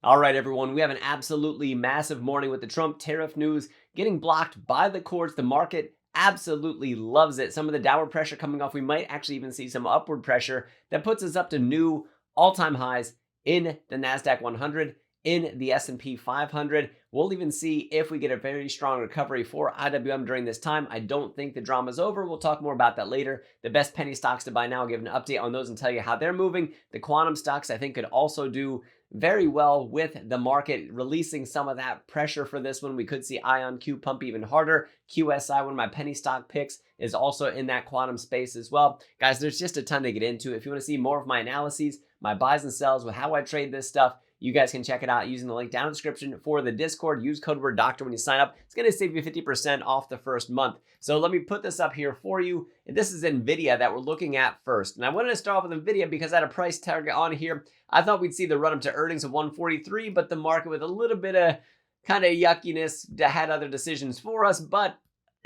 All right, everyone, we have an absolutely massive morning with the Trump tariff news getting blocked by the courts. The market absolutely loves it. Some of the downward pressure coming off. We might actually even see some upward pressure that puts us up to new all-time highs in the NASDAQ 100, in the S&P 500. We'll even see if we get a very strong recovery for IWM during this time. I don't think the drama's over. We'll talk more about that later. The best penny stocks to buy now, I'll give an update on those and tell you how they're moving. The quantum stocks, I think, could also do very well with the market releasing some of that pressure for this one. We could see IONQ pump even harder. QSI, one of my penny stock picks, is also in that quantum space as well. Guys, there's just a ton to get into. If you want to see more of my analyses, my buys and sells with how I trade this stuff, you guys can check it out using the link down in the description for the Discord. Use code word doctor when you sign up. It's going to save you 50% off the first month. So let me put this up here for you. This is NVDA that we're looking at first. And I wanted to start off with NVIDIA because I had a price target on here. I thought we'd see the run up to earnings of 143, but the market with a little bit of kind of yuckiness had other decisions for us. But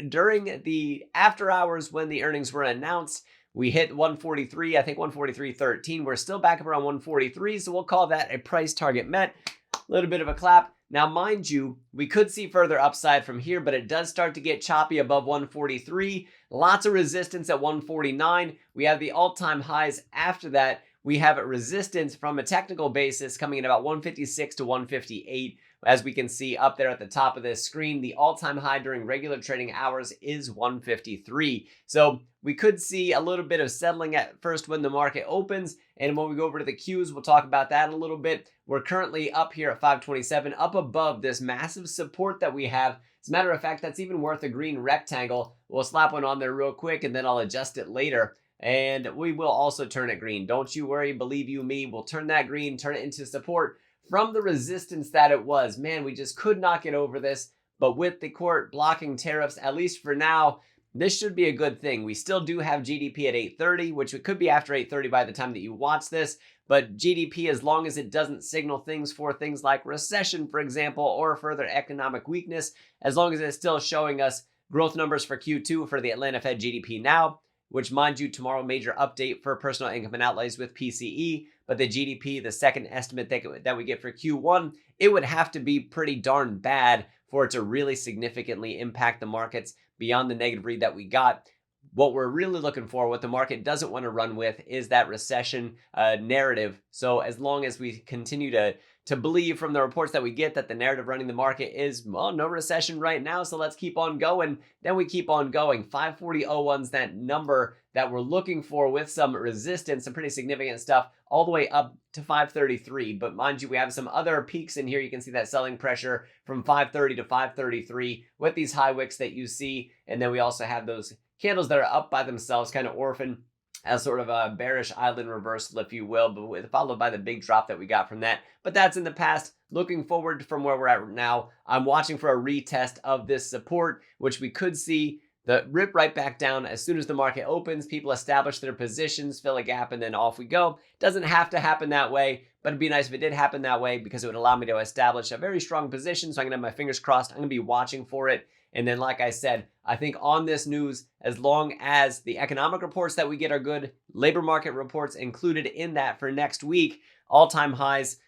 during the after hours when the earnings were announced, we hit 143, I think 143.13. We're still back up around 143, so we'll call that a price target met. A little bit of a clap. Now, mind you, we could see further upside from here, but it does start to get choppy above 143. Lots of resistance at 149. We have the all-time highs after that. We have a resistance from a technical basis coming in about 156 to 158. As we can see up there at the top of this screen, the all-time high during regular trading hours is 153. So we could see a little bit of settling at first when the market opens. And when we go over to the Qs, we'll talk about that in a little bit. We're currently up here at 527, up above this massive support that we have. As a matter of fact, that's even worth a green rectangle. We'll slap one on there real quick and then I'll adjust it later. And we will also turn it green. Don't you worry, believe you me. We'll turn that green, turn it into support from the resistance that it was. Man, we just could not get over this. But with the court blocking tariffs, at least for now, this should be a good thing. We still do have GDP at 830, which it could be after 830 by the time that you watch this. But GDP, as long as it doesn't signal things for things like recession, for example, or further economic weakness, as long as it's still showing us growth numbers for Q2 for the Atlanta Fed GDP now, which, mind you, tomorrow major update for personal income and outlays with PCE, but the GDP, the second estimate that we get for Q1, it would have to be pretty darn bad for it to really significantly impact the markets beyond the negative read that we got. What we're really looking for, what the market doesn't want to run with, is that recession narrative. So as long as we continue to believe from the reports that we get that the narrative running the market is, well, no recession right now, so let's keep on going, then we keep on going. 540.01's that number that we're looking for with some resistance, some pretty significant stuff, all the way up to 533. But mind you, we have some other peaks in here. You can see that selling pressure from 530 to 533 with these high wicks that you see. And then we also have those candles that are up by themselves, kind of orphan, as sort of a bearish island reversal, if you will, but followed by the big drop that we got from that. But that's in the past. Looking forward from where we're at now, I'm watching for a retest of this support, which we could see the rip right back down as soon as the market opens. People establish their positions, fill a gap, and then off we go. Doesn't have to happen that way, but it'd be nice if it did happen that way because it would allow me to establish a very strong position. So I'm going to have my fingers crossed. I'm going to be watching for it. And then, like I said, I think on this news, as long as the economic reports that we get are good, labor market reports included in that for next week, all-time highs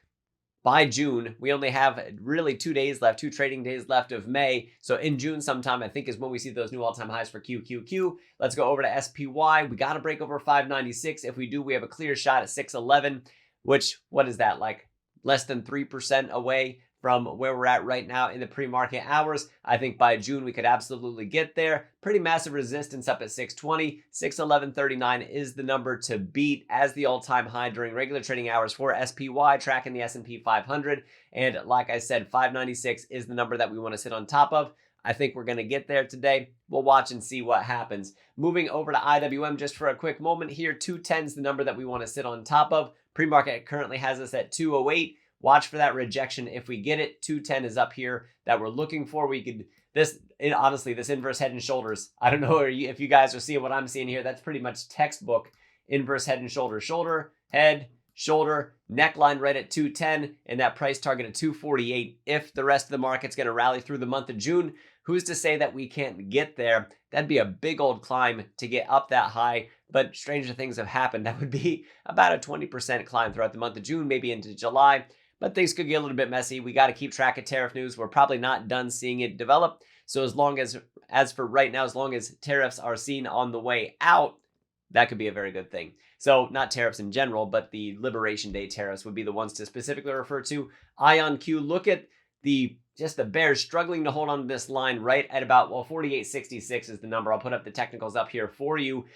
by June. We only have really 2 days left, 2 trading days left of May. So in June sometime, I think, is when we see those new all-time highs for QQQ. Let's go over to SPY. We got to break over 596. If we do, we have a clear shot at 611, which, what is that, like less than 3% away from where we're at right now in the pre-market hours. I think by June, we could absolutely get there. Pretty massive resistance up at 620. 611.39 is the number to beat as the all-time high during regular trading hours for SPY, tracking the S&P 500. And like I said, 596 is the number that we want to sit on top of. I think we're going to get there today. We'll watch and see what happens. Moving over to IWM just for a quick moment here. 210 is the number that we want to sit on top of. Pre-market currently has us at 208. Watch for that rejection. If we get it, 210 is up here that we're looking for. We could, honestly, this inverse head and shoulders. I don't know if you guys are seeing what I'm seeing here. That's pretty much textbook inverse head and shoulder. Shoulder, head, shoulder, neckline right at 210, and that price target at 248. If the rest of the market's going to rally through the month of June, who's to say that we can't get there? That'd be a big old climb to get up that high. But stranger things have happened. That would be about a 20% climb throughout the month of June, maybe into July. but things could get a little bit messy. We got to keep track of tariff news. We're probably not done seeing it develop. So as for right now, as long as tariffs are seen on the way out, that could be a very good thing. So not tariffs in general, but the Liberation Day tariffs would be the ones to specifically refer to. IONQ, look at the bears struggling to hold on to this line right at about, 48.66 is the number. I'll put up the technicals up here for you.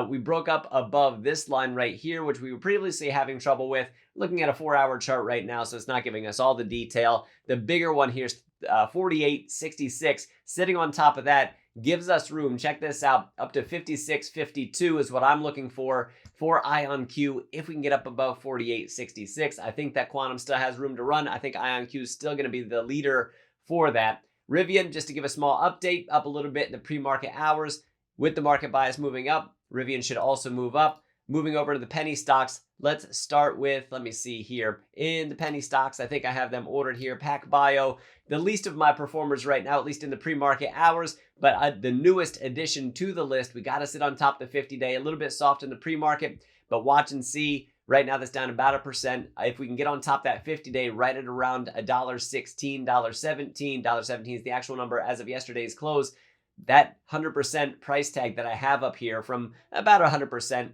We broke up above this line right here, which we were previously having trouble with. Looking at a 4-hour chart right now, so it's not giving us all the detail. The bigger one here is 48.66. Sitting on top of that gives us room. Check this out. Up to 56.52 is what I'm looking for IONQ. If we can get up above 48.66, I think that quantum still has room to run. I think IONQ is still going to be the leader for that. Rivian, just to give a small update, up a little bit in the pre-market hours. With the market bias moving up, Rivian should also move up. Moving over to the penny stocks, let's start with, let me see here. In the penny stocks, I think I have them ordered here. PacBio, the least of my performers right now, at least in the pre-market hours, but the newest addition to the list. We got to sit on top of the 50-day, a little bit soft in the pre-market, but watch and see. Right now, that's down about 1%. If we can get on top that 50-day right at around $1.16, $1.17, $1.17 is the actual number as of yesterday's close. That 100% price tag that I have up here from about 100%,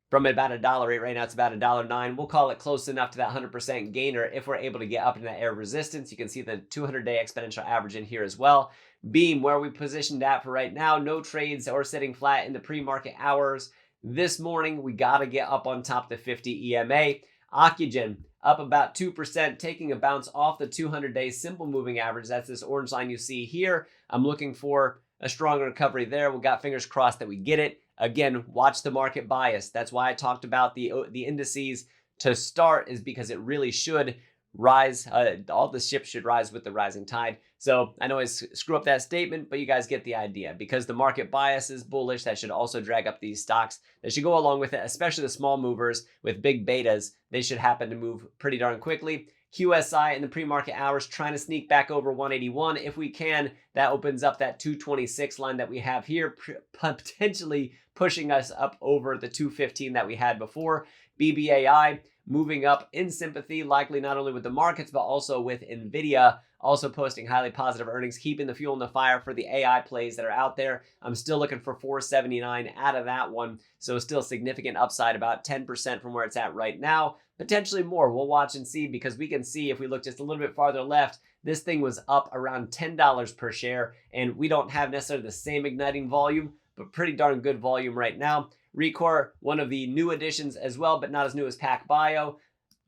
from about $1.08 right now, it's about $1.09. We'll call it close enough to that 100% gainer if we're able to get up in that area of resistance. You can see the 200-day exponential average in here as well. Beam, where we positioned at for right now, no trades or sitting flat in the pre-market hours. This morning, we got to get up on top the 50 EMA. Oxygen, up about 2%, taking a bounce off the 200-day simple moving average. That's this orange line you see here. I'm looking for a strong recovery there. We got fingers crossed that we get it. Again, watch the market bias. That's why I talked about the indices to start, is because it really should rise. All the ships should rise with the rising tide. So I know I screw up that statement, but you guys get the idea. Because the market bias is bullish, that should also drag up these stocks. That should go along with it, especially the small movers with big betas. They should happen to move pretty darn quickly. QSI in the pre-market hours trying to sneak back over 181. If we can, that opens up that 226 line that we have here, potentially pushing us up over the 215 that we had before. BBAI moving up in sympathy, likely not only with the markets, but also with NVIDIA, also posting highly positive earnings, keeping the fuel in the fire for the AI plays that are out there. I'm still looking for 479 out of that one. So still significant upside, about 10% from where it's at right now. Potentially more. We'll watch and see, because we can see if we look just a little bit farther left, this thing was up around $10 per share, and we don't have necessarily the same igniting volume, but pretty darn good volume right now. Recor, one of the new additions as well, but not as new as PacBio.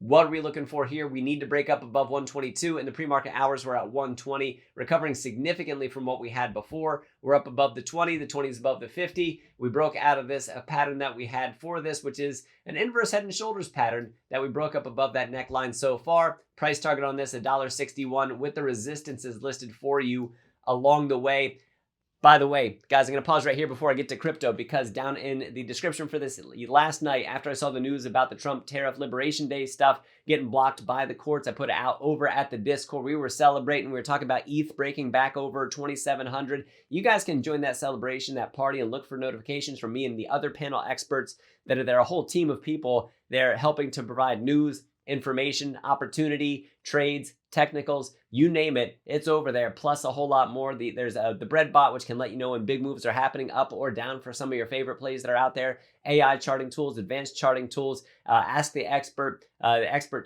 What are we looking for here? We need to break up above 122. In the pre-market hours, we're at 120, recovering significantly from what we had before. We're up above the 20. The 20 is above the 50. We broke out of this, a pattern that we had for this, which is an inverse head and shoulders pattern that we broke up above that neckline so far. Price target on this, $1.61, with the resistances listed for you along the way. By the way, guys, I'm going to pause right here before I get to crypto, because down in the description for this last night, after I saw the news about the Trump tariff Liberation Day stuff getting blocked by the courts, I put it out over at the Discord. We were celebrating. We were talking about ETH breaking back over 2,700. You guys can join that celebration, that party, and look for notifications from me and the other panel experts that are there, a whole team of people there helping to provide news, information, opportunity, trades, technicals, you name it, it's over there, plus a whole lot more. There's the bread bot, which can let you know when big moves are happening up or down for some of your favorite plays that are out there. AI charting tools, advanced charting tools, ask the expert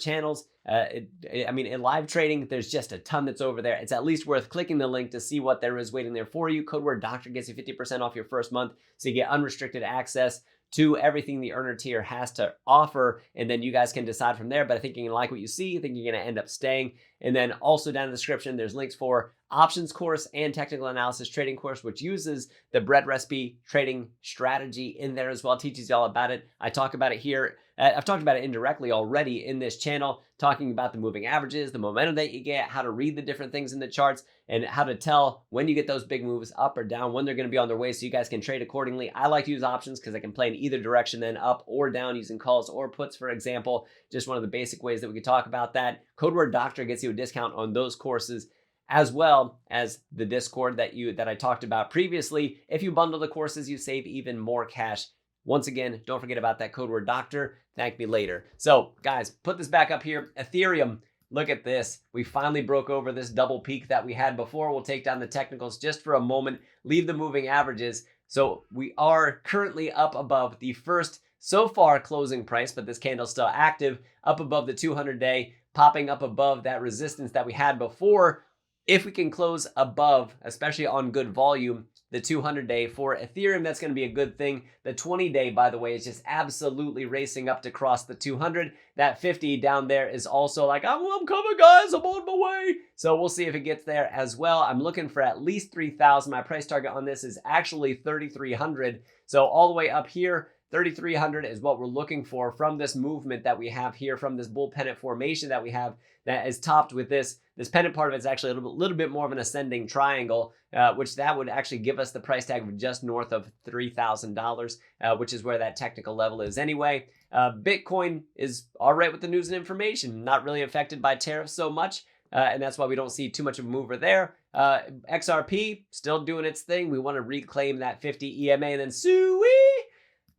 channels. In live trading, there's just a ton that's over there. It's at least worth clicking the link to see what there is waiting there for you. Code word doctor gets you 50% off your first month, so you get unrestricted access to everything the earner tier has to offer, and then you guys can decide from there. But I think you're gonna like what you see. I think you're gonna end up staying. And then also down in the description, there's links for options course and technical analysis trading course, which uses the bread recipe trading strategy in there as well. Teaches you all about it. I talk about it here. I've talked about it indirectly already in this channel, talking about the moving averages, the momentum that you get, how to read the different things in the charts, and how to tell when you get those big moves up or down, when they're going to be on their way, so you guys can trade accordingly. I like to use options because I can play in either direction, then up or down, using calls or puts, for example. Just one of the basic ways that we could talk about that. Code word doctor gets you a discount on those courses, as well as the Discord that I talked about previously. If you bundle the courses, you save even more cash. Once again, don't forget about that code word doctor. Thank me later. So guys, put this back up here. Ethereum, look at this. We finally broke over this double peak that we had before. We'll take down the technicals just for a moment, leave the moving averages. So we are currently up above the first so far closing price, but this candle's still active, up above the 200-day, popping up above that resistance that we had before. If we can close above, especially on good volume, the 200-day for Ethereum, that's going to be a good thing. The 20-day, by the way, is just absolutely racing up to cross the 200. That 50 down there is also like, I'm coming, guys. I'm on my way. So we'll see if it gets there as well. I'm looking for at least 3,000. My price target on this is actually 3,300. So all the way up here, 3,300 is what we're looking for from this movement that we have here, from this bull pennant formation that we have that is topped with this pennant part of it is actually a little bit more of an ascending triangle, which that would actually give us the price tag of just north of $3,000, which is where that technical level is anyway. Bitcoin is all right with the news and information, not really affected by tariffs so much, and that's why we don't see too much of a mover there. XRP still doing its thing. We want to reclaim that 50 EMA and then suey.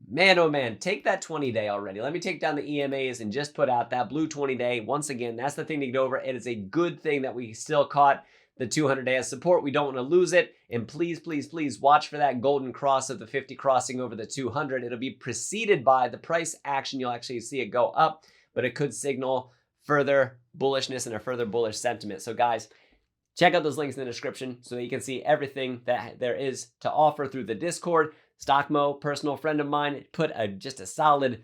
Man, oh man, take that 20-day already. Let me take down the EMAs and just put out that blue 20-day. Once again, that's the thing to get over. It is a good thing that we still caught the 200-day as support. We don't want to lose it. And please, please, please watch for that golden cross of the 50 crossing over the 200. It'll be preceded by the price action. You'll actually see it go up, but it could signal further bullishness and a further bullish sentiment. So guys, check out those links in the description so that you can see everything that there is to offer through the Discord. Stockmo, personal friend of mine, put just a solid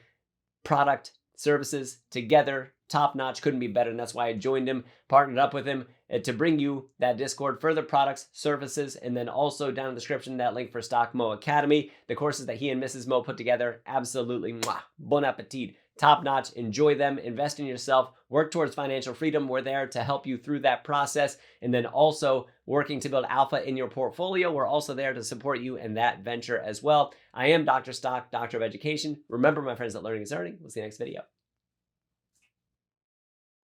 product, services together, top notch, couldn't be better. And that's why I joined him, partnered up with him to bring you that Discord, further products, services, and then also down in the description, that link for Stockmo Academy, the courses that he and Mrs. Mo put together. Absolutely, bon appetit. Top notch, enjoy them, invest in yourself, work towards financial freedom. We're there to help you through that process. And then also working to build alpha in your portfolio. We're also there to support you in that venture as well. I am Dr. Stock, Doctor of Education. Remember, my friends, that learning is earning. We'll see you next video.